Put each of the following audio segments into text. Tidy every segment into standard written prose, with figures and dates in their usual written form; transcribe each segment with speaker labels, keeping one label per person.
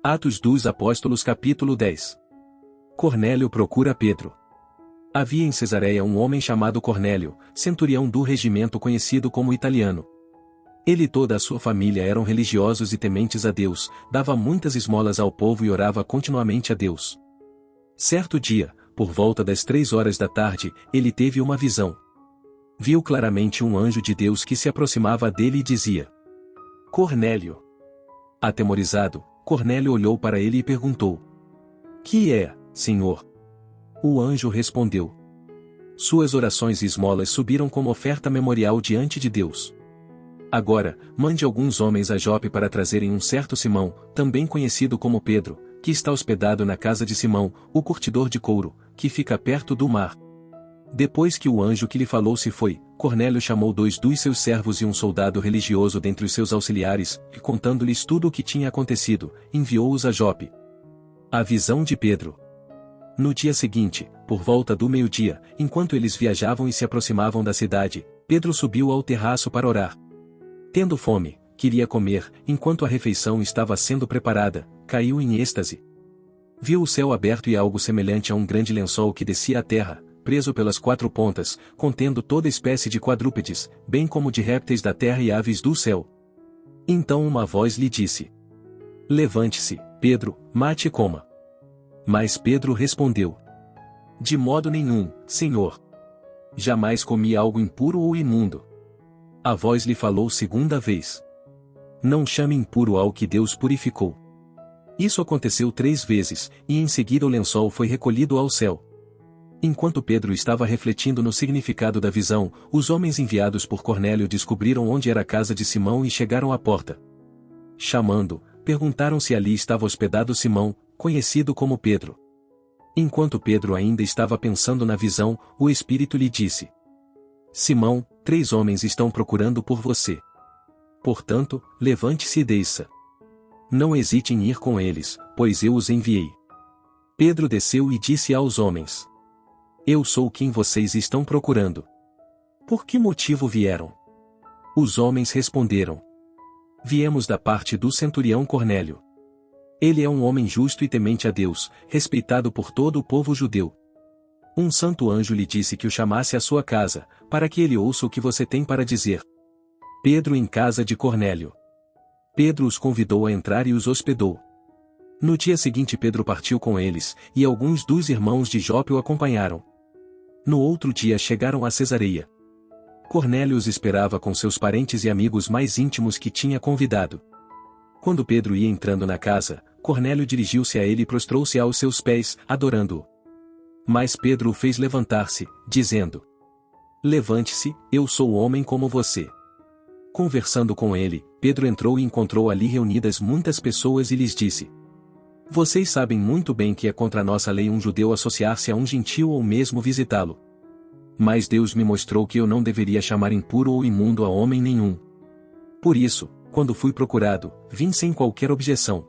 Speaker 1: Atos dos Apóstolos capítulo 10. Cornélio procura Pedro. Havia em Cesareia um homem chamado Cornélio, centurião do regimento conhecido como italiano. Ele e toda a sua família eram religiosos e tementes a Deus, dava muitas esmolas ao povo e orava continuamente a Deus. Certo dia, por volta das 3 horas da tarde, ele teve uma visão. Viu claramente um anjo de Deus que se aproximava dele e dizia: Cornélio. Atemorizado, Cornélio olhou para ele e perguntou: Que é, Senhor? O anjo respondeu: Suas orações e esmolas subiram como oferta memorial diante de Deus. Agora, mande alguns homens a Jope para trazerem um certo Simão, também conhecido como Pedro, que está hospedado na casa de Simão, o curtidor de couro, que fica perto do mar. Depois que o anjo que lhe falou se foi, Cornélio chamou 2 dos seus servos e um soldado religioso dentre os seus auxiliares, e contando-lhes tudo o que tinha acontecido, enviou-os a Jope. A visão de Pedro. No dia seguinte, por volta do meio-dia, enquanto eles viajavam e se aproximavam da cidade, Pedro subiu ao terraço para orar. Tendo fome, queria comer, enquanto a refeição estava sendo preparada, caiu em êxtase. Viu o céu aberto e algo semelhante a um grande lençol que descia à terra, preso pelas 4 pontas, contendo toda espécie de quadrúpedes, bem como de répteis da terra e aves do céu. Então uma voz lhe disse: Levante-se, Pedro, mate e coma. Mas Pedro respondeu: De modo nenhum, Senhor. Jamais comi algo impuro ou imundo. A voz lhe falou segunda vez: Não chame impuro ao que Deus purificou. Isso aconteceu 3 vezes, e em seguida o lençol foi recolhido ao céu. Enquanto Pedro estava refletindo no significado da visão, os homens enviados por Cornélio descobriram onde era a casa de Simão e chegaram à porta. Chamando, perguntaram se ali estava hospedado Simão, conhecido como Pedro. Enquanto Pedro ainda estava pensando na visão, o Espírito lhe disse: Simão, 3 homens estão procurando por você. Portanto, levante-se e desça. Não hesite em ir com eles, pois eu os enviei. Pedro desceu e disse aos homens: Eu sou quem vocês estão procurando. Por que motivo vieram? Os homens responderam: Viemos da parte do centurião Cornélio. Ele é um homem justo e temente a Deus, respeitado por todo o povo judeu. Um santo anjo lhe disse que o chamasse à sua casa, para que ele ouça o que você tem para dizer. Pedro em casa de Cornélio. Pedro os convidou a entrar e os hospedou. No dia seguinte Pedro partiu com eles, e alguns dos irmãos de Jope o acompanharam. No outro dia chegaram a Cesareia. Cornélio os esperava com seus parentes e amigos mais íntimos que tinha convidado. Quando Pedro ia entrando na casa, Cornélio dirigiu-se a ele e prostrou-se aos seus pés, adorando-o. Mas Pedro o fez levantar-se, dizendo: Levante-se, eu sou homem como você. Conversando com ele, Pedro entrou e encontrou ali reunidas muitas pessoas e lhes disse: Vocês sabem muito bem que é contra a nossa lei um judeu associar-se a um gentio ou mesmo visitá-lo. Mas Deus me mostrou que eu não deveria chamar impuro ou imundo a homem nenhum. Por isso, quando fui procurado, vim sem qualquer objeção.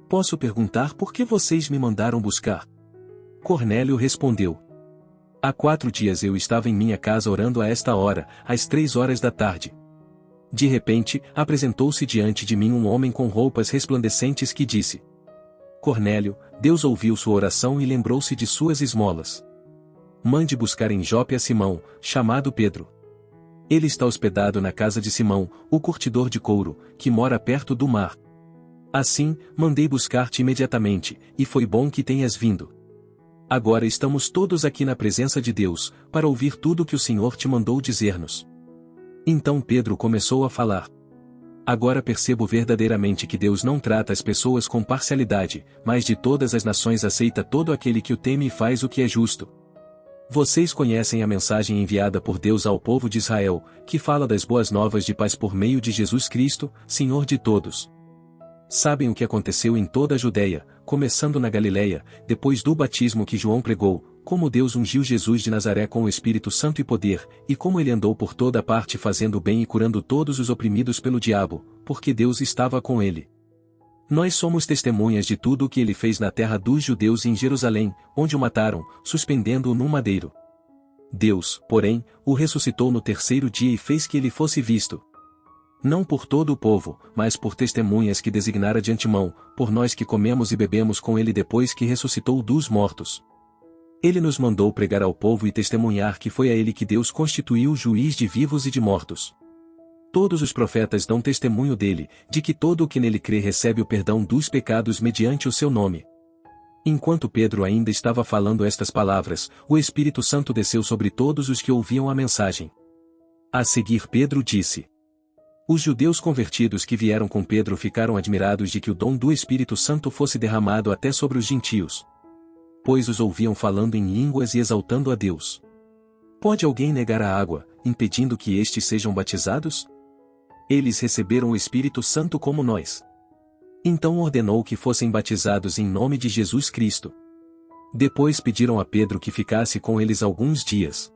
Speaker 1: Posso perguntar por que vocês me mandaram buscar? Cornélio respondeu: Há 4 dias eu estava em minha casa orando a esta hora, às 3 horas da tarde. De repente, apresentou-se diante de mim um homem com roupas resplandecentes que disse: Cornélio, Deus ouviu sua oração e lembrou-se de suas esmolas. Mande buscar em Jope a Simão, chamado Pedro. Ele está hospedado na casa de Simão, o curtidor de couro, que mora perto do mar. Assim, mandei buscar-te imediatamente, e foi bom que tenhas vindo. Agora estamos todos aqui na presença de Deus, para ouvir tudo o que o Senhor te mandou dizer-nos. Então Pedro começou a falar: Agora percebo verdadeiramente que Deus não trata as pessoas com parcialidade, mas de todas as nações aceita todo aquele que o teme e faz o que é justo. Vocês conhecem a mensagem enviada por Deus ao povo de Israel, que fala das boas novas de paz por meio de Jesus Cristo, Senhor de todos. Sabem o que aconteceu em toda a Judeia, começando na Galileia, depois do batismo que João pregou, como Deus ungiu Jesus de Nazaré com o Espírito Santo e poder, e como ele andou por toda parte fazendo bem e curando todos os oprimidos pelo diabo, porque Deus estava com ele. Nós somos testemunhas de tudo o que ele fez na terra dos judeus e em Jerusalém, onde o mataram, suspendendo-o num madeiro. Deus, porém, o ressuscitou no 3º dia e fez que ele fosse visto. Não por todo o povo, mas por testemunhas que designara de antemão, por nós que comemos e bebemos com ele depois que ressuscitou dos mortos. Ele nos mandou pregar ao povo e testemunhar que foi a ele que Deus constituiu juiz de vivos e de mortos. Todos os profetas dão testemunho dele, de que todo o que nele crê recebe o perdão dos pecados mediante o seu nome. Enquanto Pedro ainda estava falando estas palavras, o Espírito Santo desceu sobre todos os que ouviam a mensagem. A seguir Pedro disse: Os judeus convertidos que vieram com Pedro ficaram admirados de que o dom do Espírito Santo fosse derramado até sobre os gentios, pois os ouviam falando em línguas e exaltando a Deus. Pode alguém negar a água, impedindo que estes sejam batizados? Eles receberam o Espírito Santo como nós. Então ordenou que fossem batizados em nome de Jesus Cristo. Depois pediram a Pedro que ficasse com eles alguns dias.